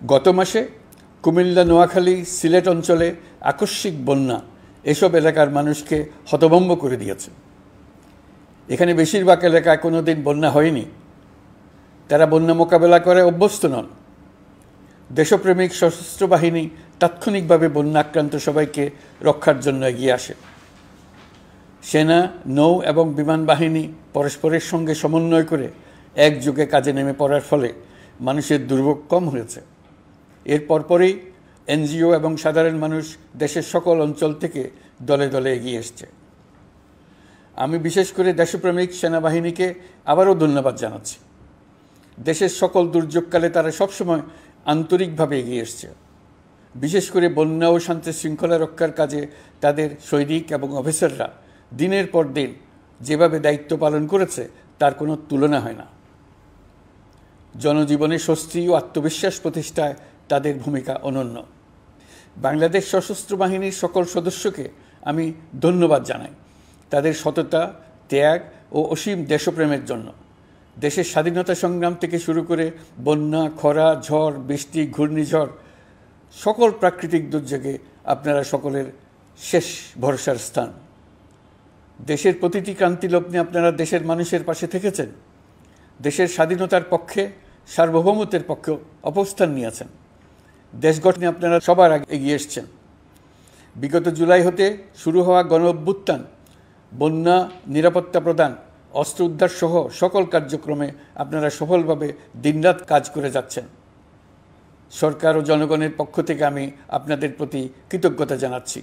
গত মাসে কুমিল্লা, নোয়াখালী, সিলেট অঞ্চলে আকস্মিক বন্যা এসব এলাকার মানুষকে হতভম্ব করে দিয়েছে। এখানে বেশিরভাগ এলাকায় কোনো দিন বন্যা হয়নি। তারা বন্যা মোকাবেলা করে অভ্যস্ত নন। দেশপ্রেমিক সশস্ত্র বাহিনী তাৎক্ষণিকভাবে বন্যা আক্রান্ত সবাইকে রক্ষার জন্য এগিয়ে আসে। সেনা, নৌ এবং বিমান বাহিনী পরস্পরের সঙ্গে সমন্বয় করে একযোগে কাজে নেমে পড়ার ফলে মানুষের দুর্ভোগ কম হয়েছে। এর পরপরই এনজিও এবং সাধারণ মানুষ দেশের সকল অঞ্চল থেকে দলে দলে এগিয়ে এসছে। আমি বিশেষ করে দেশপ্রেমিক সেনাবাহিনীকে আবারও ধন্যবাদ জানাচ্ছি। দেশের সকল দুর্যোগকালে তারা সবসময় আন্তরিকভাবে এগিয়ে এসছে। বিশেষ করে বন্যা ও শান্তি শৃঙ্খলা রক্ষার কাজে তাদের সৈনিক এবং অফিসাররা দিনের পর দিন যেভাবে দায়িত্ব পালন করেছে তার কোনো তুলনা হয় না। জনজীবনে স্বস্তি ও আত্মবিশ্বাস প্রতিষ্ঠায় তাদের ভূমিকা অনন্য। বাংলাদেশ সশস্ত্র বাহিনীর সকল সদস্যকে আমি ধন্যবাদ জানাই তাদের সততা, ত্যাগ ও অসীম দেশপ্রেমের জন্য। দেশের স্বাধীনতা সংগ্রাম থেকে শুরু করে বন্যা, খরা, ঝড়, বৃষ্টি, ঘূর্ণিঝড়, সকল প্রাকৃতিক দুর্যোগে আপনারা সকলের শেষ ভরসার স্থান। দেশের প্রতিটি ক্রান্তিলগ্নে আপনারা দেশের মানুষের পাশে থেকেছেন। দেশের স্বাধীনতার পক্ষে, সার্বভৌমত্বের পক্ষে অবস্থান নিয়েছেন। দেশ গঠনে আপনারা সবার আগে এগিয়ে এসছেন। বিগত জুলাই হতে শুরু হওয়া গণ অভ্যুত্থান, বন্যা, নিরাপত্তা প্রদান, অস্ত্র উদ্ধার সহ সকল কার্যক্রমে আপনারা সফলভাবে দিনরাত কাজ করে যাচ্ছেন। সরকার ও জনগণের পক্ষ থেকে আমি আপনাদের প্রতি কৃতজ্ঞতা জানাচ্ছি।